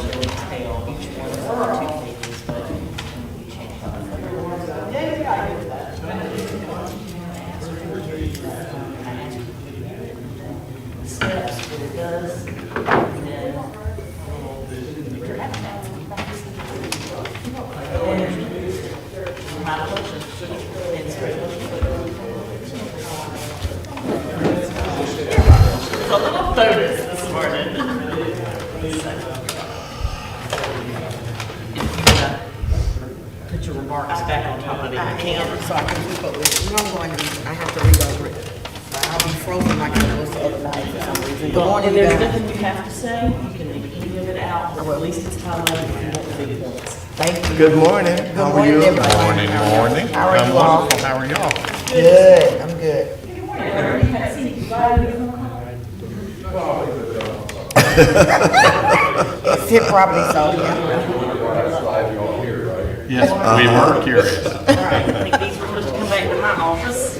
detail each one of the 2 pages, but we changed the steps, what it does, and then my motion. It's a little bonus this morning. Put your remarks back on top of it, you can. So I can keep up with it. I'm going to, I have to read over it. I'll be frozen like I was the other night for some reason. Good Well, morning, if there's guys. nothing you have to say, you can leave any of it out, or at least it's highlighted if you want the big points. Thank you. Good morning. Good How are morning, you? everybody. Morning. How are I'm you all? wonderful. How are y'all? Good, I'm good. It's hip property, so, yeah. Yes, we were curious. All right, I think these were supposed to come back to my office.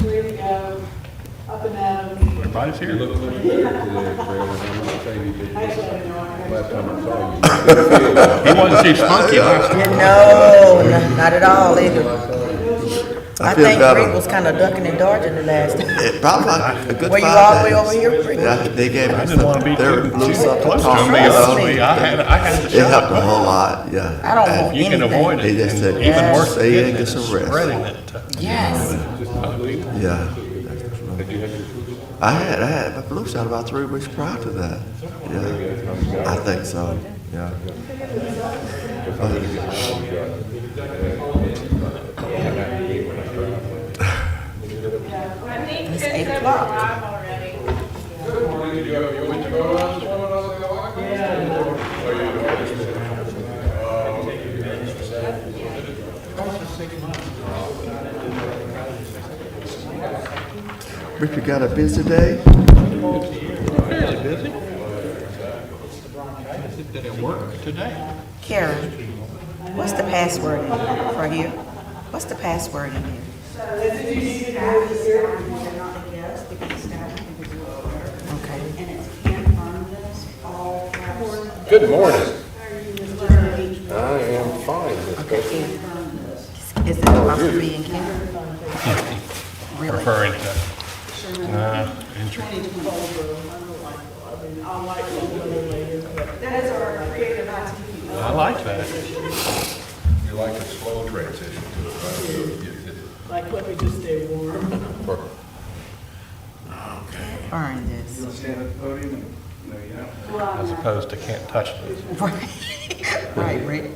Here we go, up and down. Everybody's here. He wasn't too spunky last time. No, not at all either. I feel think better. Rick was kind of ducking and dodging the last time. It probably like a good Were you 5 all the way days. over here, Rick? Yeah, they gave I me didn't want to be their too blue something. close to talk, him. you know. I had to It helped show a it. whole lot, yeah. I don't And want You can anything. avoid it. He just said, And even "Yes, worse stay than in, getting get it, some rest." spreading it. Yes. Yeah. I had a flu shot about 3 weeks prior to that. Yeah, I think so, yeah. It's 8 o'clock. Richard got a busy day? Fairly busy. Did it work today? Karen, what's the password for here? What's the password in here? Okay. Good morning. I am fine, Miss Bessie. Is it supposed to be in Karen? Really? Referring to, entry. I like that. You like a slow transition to it, right? Like, let me just stay warm. Burn this. As opposed to can't touch this. Right, Rick.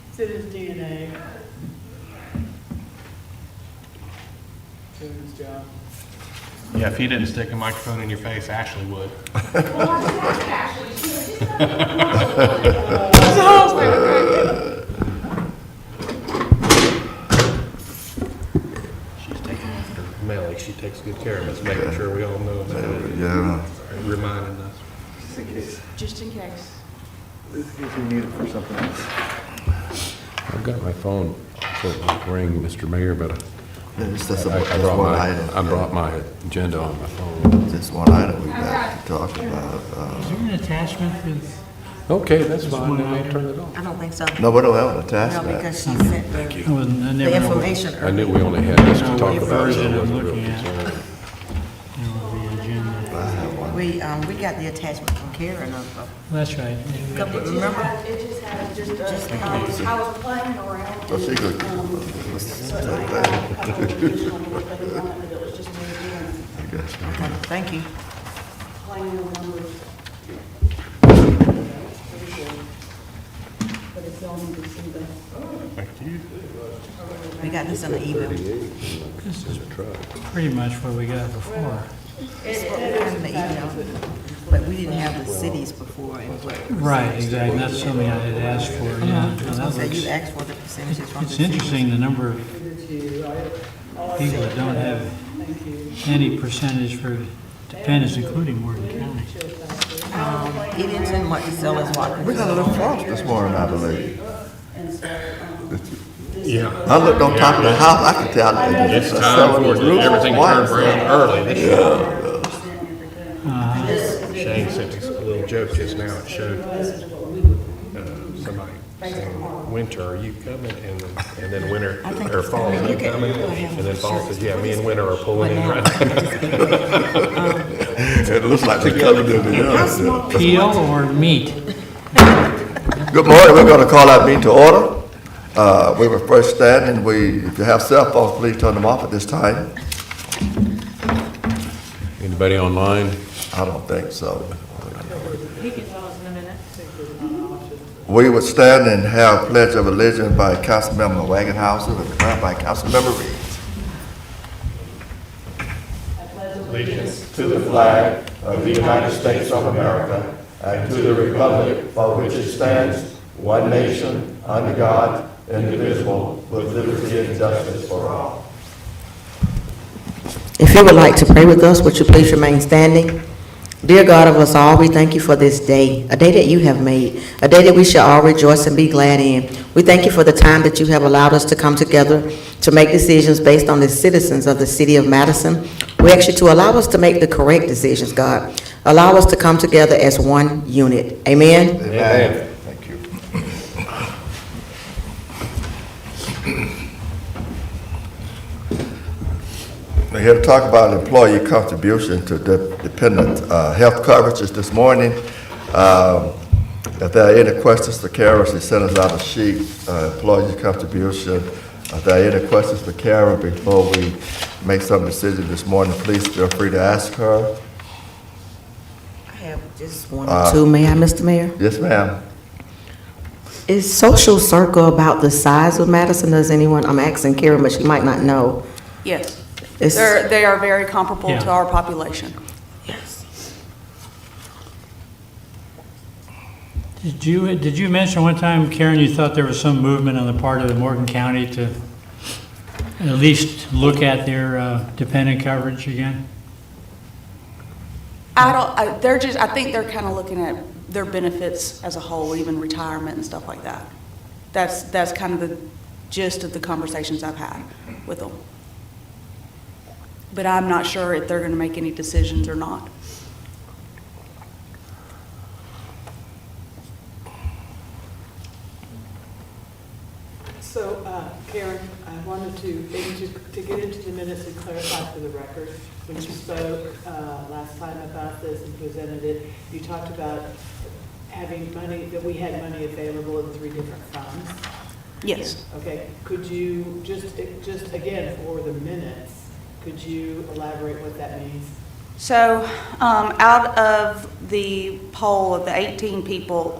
It's in his DNA. Doing his job. Yeah, if he didn't stick a microphone in your face, Ashley would. She's taking after Melly. She takes good care of us, making sure we all know about it. Yeah. Reminding us. Just in case. I've got my phone, so it won't ring, Mr. Mayor, but It's just I just brought one my, item. I brought my agenda on my phone. Just one item we got to talk about. An attachment with, Okay, that's fine, then I'll turn it off. I don't think so. No, we don't have an No, attachment. because she sent the, I wasn't, I the never know what information I knew earlier. we only had this to talk what about, so version I I'm wasn't real looking at. concerned. The agenda. We got the attachment from Karen of, That's right. remember? It just had, I was playing around. So she could. Thank you. Playing the numbers. But if y'all need to see that. Thank you. We got this in the email. This is pretty much what we got before. It's what we got in the email. But we didn't have the cities before and what. Right, exactly. That's something I had asked for, yeah. Well, that So you looks- asked for the percentages from the It's cities. interesting, the number of people that don't have any percentage for dependents, including Morgan County. It isn't much to sell as what. We got a little frost this morning, I believe. Yeah. I looked on top of the house, I could tell that It's some time of for the roofs everything to white. turn brown early this year. Shane sent us a little joke just now. It showed somebody saying, "Winter, are you coming?" And then winter, or fall, are you coming? And then fall says, "Yeah, me and winter are pulling in right now." It looks like they're coming in the yard. Peel or meat? Good morning, we're gonna call our meeting to order. We were first standing, if you have cell phones, please turn them off at this time. Anybody online? I don't think so. He can tell us in a minute. We would stand and have pledge of allegiance by Councilmember Wagenhauser and prayer by Councilmember Reeves. Allegiance to the flag of the United States of America and to the republic for which it stands, one nation, under God, indivisible, with liberty and justice for all. If you would like to pray with us, would you please remain standing? Dear God of us all, we thank you for this day, a day that you have made, a day that we shall all rejoice and be glad in. We thank you for the time that you have allowed us to come together to make decisions based on the citizens of the city of Madison. We ask you to allow us to make the correct decisions, God. Allow us to come together as one unit. Amen? Amen. Thank you. We're here to talk about employee contribution to dependent health coverages this morning. If there are any questions for Kara, she sent us out a sheet, employee contribution. If there are any questions for Kara before we make some decision this morning, please feel free to ask her. I have just one or two. May I, Mr. Mayor? Yes, ma'am. Is Social Circle about the size of Madison? Does anyone, I'm asking Karen, but she might not know. Yes. It's- They are very comparable Yeah. to our population. Yes. Did you mention one time, Karen, you thought there was some movement on the part of the Morgan County to at least look at their dependent coverage again? I think they're kind of looking at their benefits as a whole, even retirement and stuff like that. That's kind of the gist of the conversations I've had with them. But I'm not sure if they're going to make any decisions or not. So, Karen, I wanted to get into the minutes and clarify for the record. When you spoke last time about this and presented it, you talked about having money, that we had money available in 3 different funds. Yes. Okay, could you, just again, for the minutes, could you elaborate what that means? So out of the poll of the 18 people,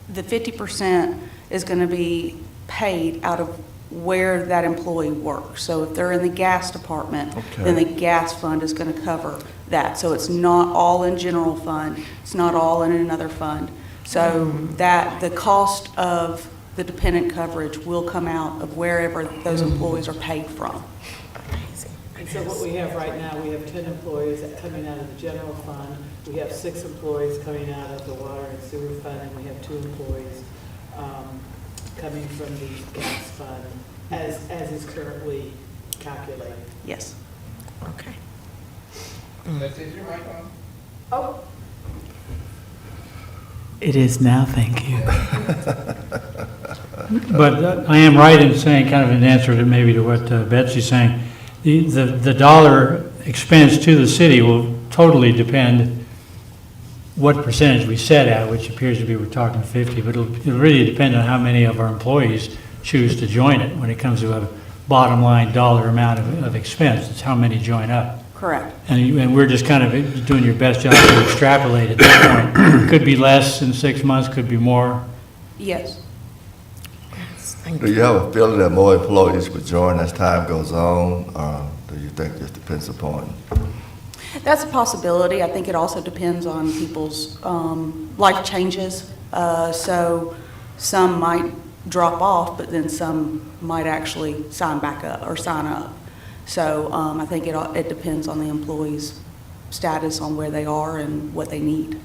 the 50% is going to be paid out of where that employee works. So if they're in the gas department, then the gas fund is going to cover that. So it's not all in general fund. It's not all in another fund. So that the cost of the dependent coverage will come out of wherever those employees are paid from. And so what we have right now, we have 10 employees coming out of the general fund. We have 6 employees coming out of the water and sewer fund, and we have 2 employees coming from the gas fund, as is currently calculated. Yes. Okay. Oh, It is now, thank you. But I am right in saying, kind of an answer to maybe to what Betsy's saying, the dollar expense to the city will totally depend what percentage we set at, which appears to be, we're talking 50, but it'll really depend on how many of our employees choose to join it when it comes to a bottom line dollar amount of expense. It's how many join up. Correct. And we're just kind of doing your best job to extrapolate at this point. Could be less in 6 months, could be more. Yes. Do you have a feeling that more employees would join as time goes on, or do you think it just depends upon? That's a possibility. I think it also depends on people's life changes. So some might drop off, but then some might actually sign back up or sign up. So I think it depends on the employee's status on where they are and what they need.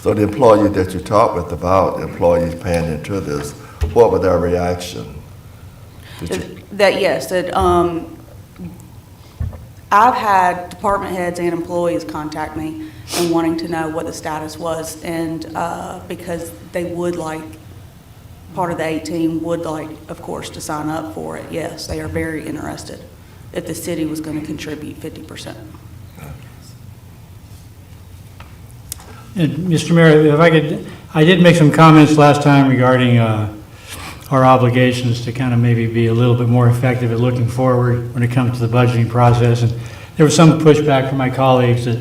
So the employees that you talked with about employees paying into this, what was their reaction? Did you- I've had department heads and employees contact me and wanting to know what the status was, and because they would like, part of the 18 would like, of course, to sign up for it. Yes, they are very interested if the city was going to contribute 50%. And Mr. Mayor, if I could, I did make some comments last time regarding our obligations to kind of maybe be a little bit more effective at looking forward when it comes to the budgeting process. And there was some pushback from my colleagues that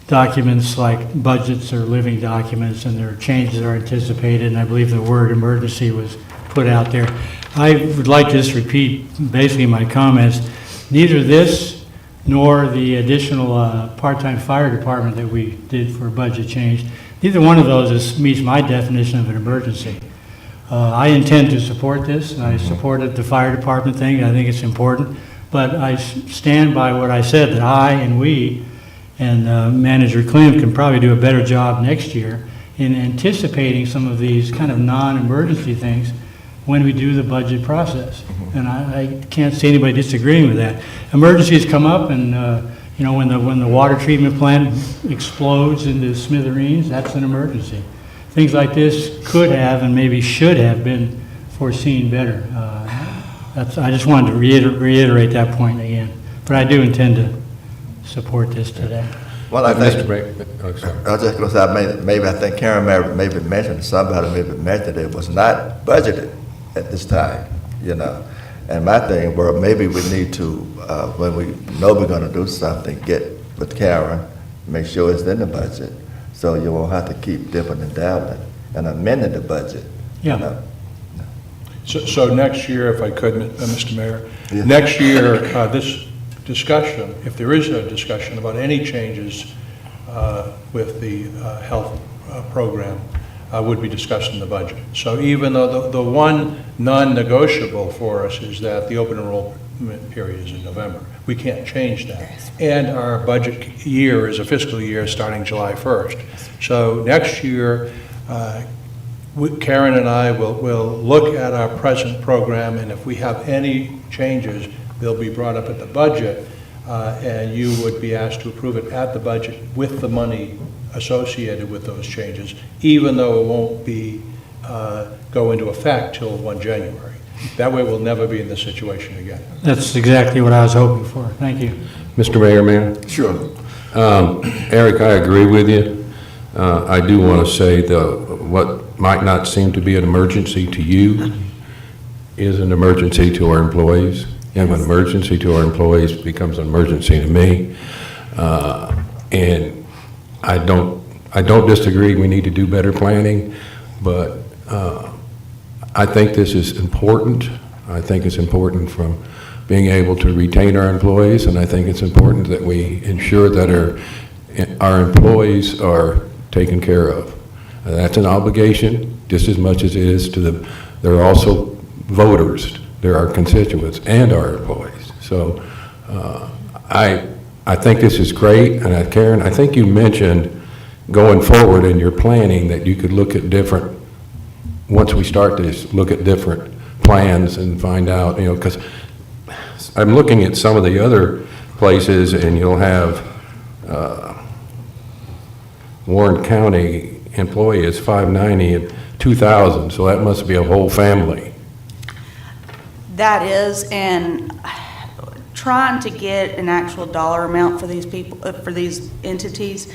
documents like budgets are living documents and their changes are anticipated, and I believe the word emergency was put out there. I would like to just repeat basically my comments. Neither this nor the additional part-time fire department that we did for a budget change, neither one of those meets my definition of an emergency. I intend to support this. I supported the fire department thing. I think it's important. But I stand by what I said, that I and we and Manager Klim can probably do a better job next year in anticipating some of these kind of non-emergency things when we do the budget process. And I can't see anybody disagreeing with that. Emergencies come up, and you know, when the water treatment plant explodes into smithereens, that's an emergency. Things like this could have and maybe should have been foreseen better. I just wanted to reiterate that point again. But I do intend to support this today. Well, I Mr. think, Mayor, oh, sorry. I was just gonna say, maybe I think Karen maybe mentioned, somebody maybe mentioned it was not budgeted at this time, you know. And my thing, well, maybe we need to, when we know we're gonna do something, get with Karen, make sure it's in the budget, so you won't have to keep dipping and dabbling and amending the budget. you Yeah. know. So next year, if I could, Mr. Mayor, Yeah. next year, this discussion, if there is a discussion about any changes with the health program, would be discussed in the budget. So even though the one non-negotiable for us is that the open enrollment period is in November, we can't change that. And our budget year is a fiscal year starting July 1st. So next year, Karen and I will look at our present program, and if we have any changes, they'll be brought up at the budget, and you would be asked to approve it at the budget with the money associated with those changes, even though it won't be go into effect till 1 January. That way, we'll never be in this situation again. That's exactly what I was hoping for. Thank you. Mr. Mayor, man. Sure. Eric, I agree with you. I do want to say what might not seem to be an emergency to you is an emergency to our employees. And an emergency to our employees becomes an emergency to me. And I don't disagree, we need to do better planning, but I think this is important. I think it's important from being able to retain our employees, and I think it's important that we ensure that our employees are taken care of. That's an obligation just as much as it is to them. They're also voters. They're our constituents and our employees. So I think this is great. And Karen, I think you mentioned going forward in your planning that you could look at different, once we start this, look at different plans and find out, you know, because I'm looking at some of the other places, and you'll have Warren County employee is $590 and $2,000, so that must be a whole family. That is, and trying to get an actual dollar amount for these people, for these entities,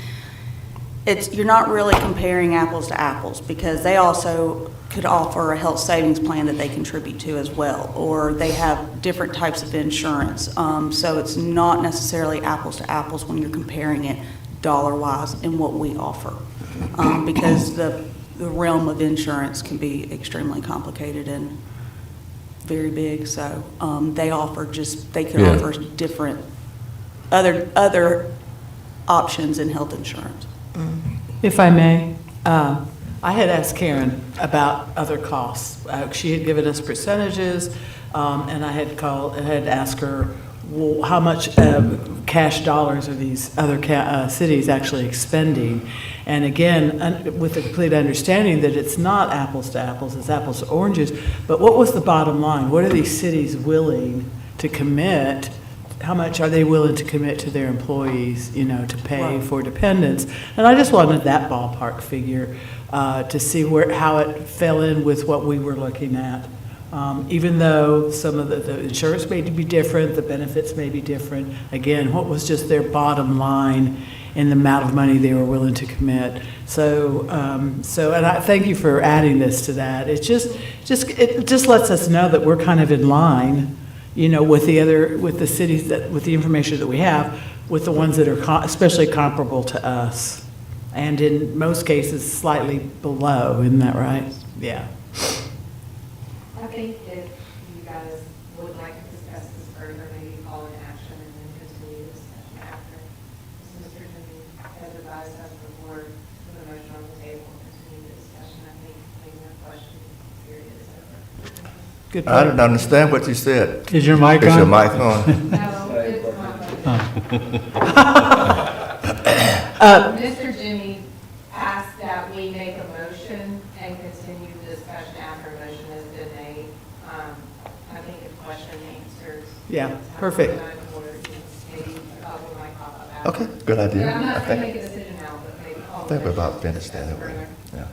you're not really comparing apples to apples, because they also could offer a health savings plan that they contribute to as well, or they have different types of insurance. So it's not necessarily apples to apples when you're comparing it dollar-wise in what we offer, because the realm of insurance can be extremely complicated and very big. So they could Yeah. offer different other options in health insurance. If I may, I had asked Karen about other costs. She had given us percentages, and I had asked her well, how much cash dollars are these other cities actually expending? And again, with the complete understanding that it's not apples to apples, it's apples to oranges, but what was the bottom line? What are these cities willing to commit? How much are they willing to commit to their employees, to pay for dependents? And I just wanted that ballpark figure to see how it fell in with what we were looking at. Even though some of the insurance may be different, the benefits may be different, again, what was just their bottom line in the amount of money they were willing to commit? So, and I thank you for adding this to that. It just lets us know that we're kind of in line, with the cities with the information that we have, with the ones that are especially comparable to us, and in most cases slightly below. Isn't that right? Yeah. I think if you guys would like to discuss this further, maybe call an action and then continue the discussion after. As Mr. Jimmy has advised us before, put a motion on the table and continue the discussion. I think maybe the question period is over. Good I point. didn't understand what you said. Is your mic on? Is your mic on? No, it's not. Mr. Jimmy asked that we make a motion and continue the discussion after a motion has been made. I think if question answers. Yeah, perfect. Maybe a couple might pop up after. Okay, good idea. I'm not I going to think, make a decision now, but maybe call. I think we're about finished anyway. Yeah.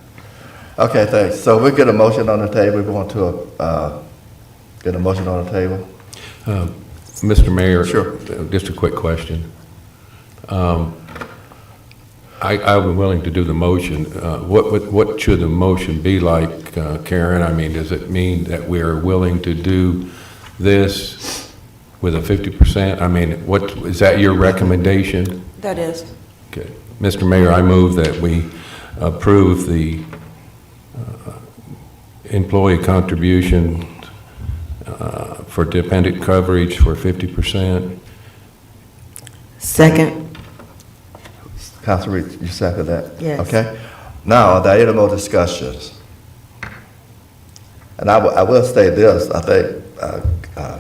Okay, thanks. So we'll get a motion on the table. We want to get a motion on the table. Mr. Mayor? Sure. Just a quick question. I'm willing to do the motion. What should the motion be like, Karen? I mean, does it mean that we're willing to do this with a 50%? I mean, is that your recommendation? That is. Okay. Mr. Mayor, I move that we approve the employee contribution for dependent coverage for 50%. Second. Councilor Reed, you second that? Yes. Okay. Now, are there any more discussions? And I will say this, I think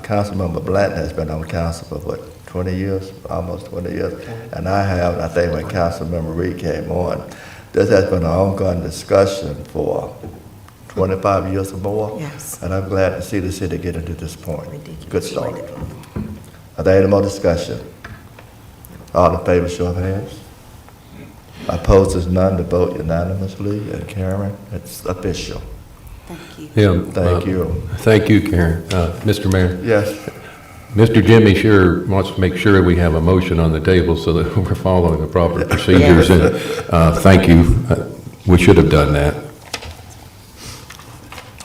Councilmember Blanton has been on council for 20 years, almost 20 years. And I have, and I think when Councilmember Reed came on, this has been an ongoing discussion for 25 years or more. Yes. And I'm glad to see the city get into this point. Ridiculous. Good start. Are there any more discussion? All in favor, show of hands. Opposed is none, to vote unanimously. And Karen, it's official. Thank you. Yeah. Thank you. Thank you, Karen. Mr. Mayor? Yes. Mr. Jimmy sure wants to make sure we have a motion on the table so that we're following the proper procedures. And thank you. We should have done that.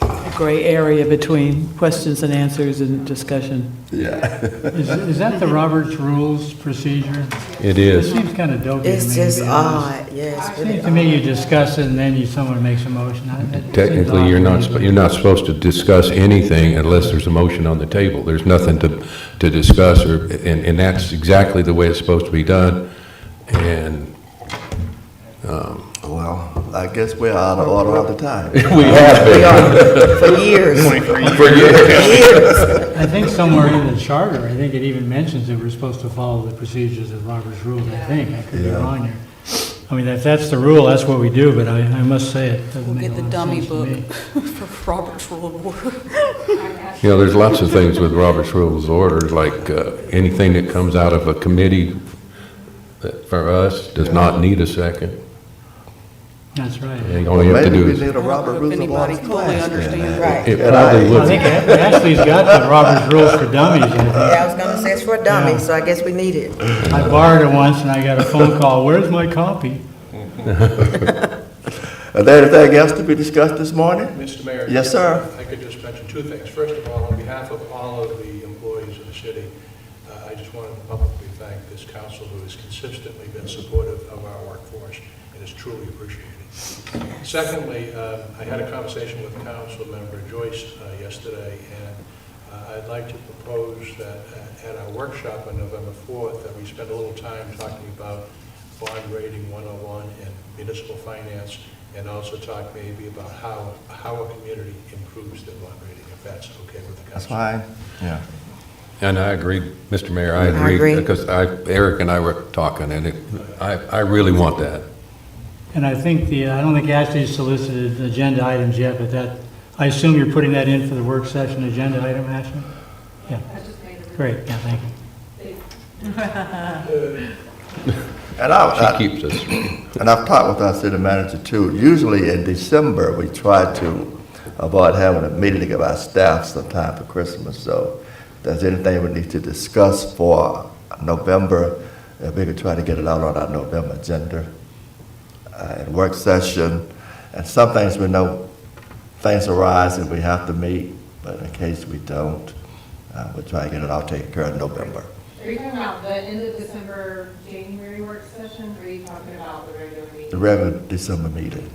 A gray area between questions and answers and discussion. Yeah. Is that the Roberts Rules procedure? It It is. seems kind of dopey to me. It's to just be honest. odd, yes. It seems to me you discuss it and then someone makes a motion. That seems Technically, odd you're to me, not, but- you're not supposed to discuss anything unless there's a motion on the table. There's nothing to discuss, and that's exactly the way it's supposed to be done. And Well, I guess we're out of order all the time. we have We been. are, for years. For years. Years. I think somewhere in the charter, I think it even mentions that we're supposed to follow the procedures of Robert's Rules, I think. I could be Yeah. wrong here. I mean, if that's the rule, that's what we do, but I must say it doesn't We'll make a get the lot of dummy sense to book me. for Robert's Rule of Order. You know, there's lots of things with Robert's Rules of Order, like anything that comes out of a committee that for us does not need a second. That's right. And all you have to Maybe do we is, need a I don't know Robert if Rules of anybody Order fully class then. understands. Right. it And probably I would. think Ashley's got the Robert's Rules for Dummies, I think. Yeah, I was gonna say it's for dummies, so I guess we need it. I borrowed it once and I got a phone call, where's my copy? Are there anything else to be discussed this morning? Mr. Mayor? Yes, sir. I could just mention two things. First of all, on behalf of all of the employees of the city, I just wanted to publicly thank this council who has consistently been supportive of our workforce and is truly appreciated. Secondly, I had a conversation with Council Member Joyce yesterday, and I'd like to propose that at our workshop on November 4th, that we spend a little time talking about bond rating 101 and municipal finance, and also talk maybe about how a community improves their bond rating, if that's okay with the That's council. fine. Yeah. And I agree, Mr. Mayor, I I agree. agree. Because Eric and I were talking, and I really want that. And I think I don't think Ashley's solicited agenda items yet, but I assume you're putting that in for the work session agenda item, Ashley? Yeah, I just made a. great, yeah, thank you. And I, She keeps us. And I've talked with our city manager too. Usually in December, we try to avoid having a meeting of our staff sometime for Christmas. So if there's anything we need to discuss for November, we could try to get it out on our November agenda and work session. And some things we know things arise and we have to meet, but in case we don't, we'll try to get it all taken care of in November. Are you talking about the end of December, January work session, or are you talking about the regular meeting? The regular December meeting.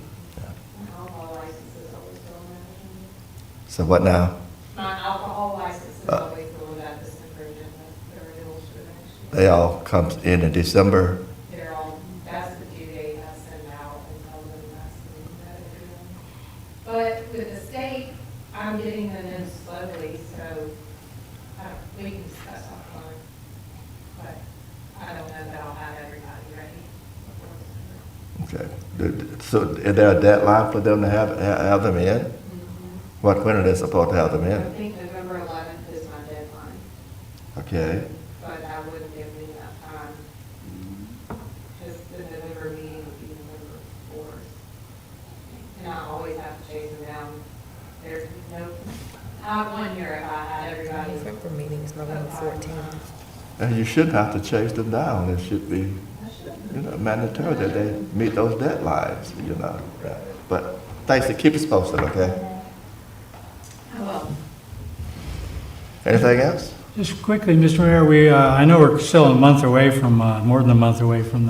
Alcohol licenses always go on that. So what now? My alcohol licenses always go on that December agenda, the renewals for next year. They all come in December. They're all, that's the due date I send out and tell them that's the due that I do them. But with the state, I'm getting them in slowly, so we can discuss offline. But I don't know that I'll have everybody ready before December. Okay. So is there a deadline for them to have them in? When are they supposed to have them I in? think November 11th is my deadline, Okay. but I wouldn't give me enough time. Because the November meeting would be November 4th. And I always have to chase them down. There's no, I have 1 year if I had everybody. November meeting is November 14th. And you shouldn't have to chase them down. It should be, mandatory that they meet those deadlines, But thanks, keep us posted, okay? Well, Anything else? Just quickly, Mr. Mayor, I know we're still a month away from, more than a month away from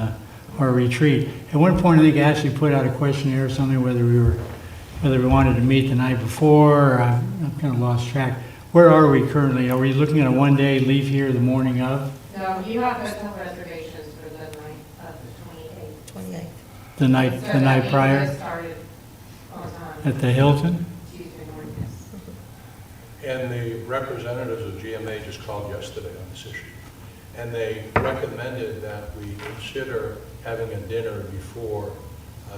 our retreat. At one point, I think Ashley put out a questionnaire or something, whether we wanted to meet the night before, or I've kind of lost track. Where are we currently? Are we looking at a one-day leave here the morning of? no, you have hotel reservations for the night of the 28th. 28th. The night So that means prior they started on time, at the Hilton? Tuesday morning, yes. And the representatives of GMA just called yesterday on this issue. And they recommended that we consider having a dinner before,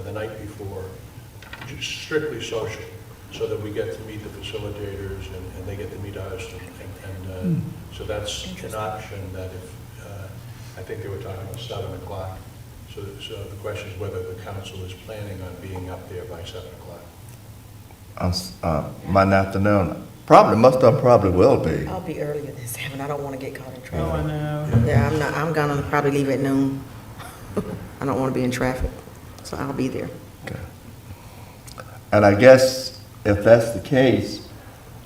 the night before, just strictly social, so that we get to meet the facilitators and they get to meet us. And so that's an option that if, I think they were talking about 7 o'clock. So the question is whether the council is planning on being up there by 7 o'clock. Monday afternoon. Probably will be. I'll be earlier than 7. I don't want to get caught in Oh, I traffic. know. Yeah, I'm gonna probably leave at noon. I don't want to be in traffic, so I'll be there. Okay. And I guess if that's the case,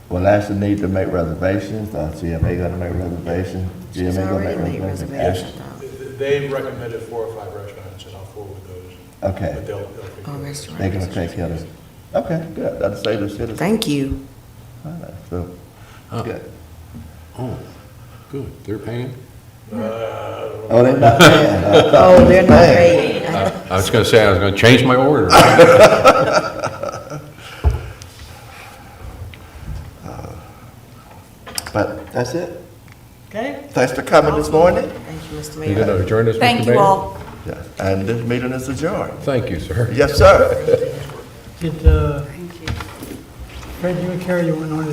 we'll actually need to make reservations. GMA gonna make reservations? She's GMA gonna already made reservations? reservations. They've recommended 4 or 5 restaurants, and I'll forward those. Okay. But they'll Oh, figure it out. restaurant. They're gonna take care of it. Okay, good. That'll save the citizens. Thank you. All right, so, good. Oh, good, they're paying? Oh, they're not paying, huh? Oh, they're not paid. I was going to say, I was going to change my order. But that's it. Okay? Thanks for coming this morning. Thank you, Mr. You going Mayor. to adjourn this, Mr. Mayor? Thank you all. Yes, and this meeting is adjourned. Thank you, sir. Yes, sir. Did, Fred, you and Carrie, you went on to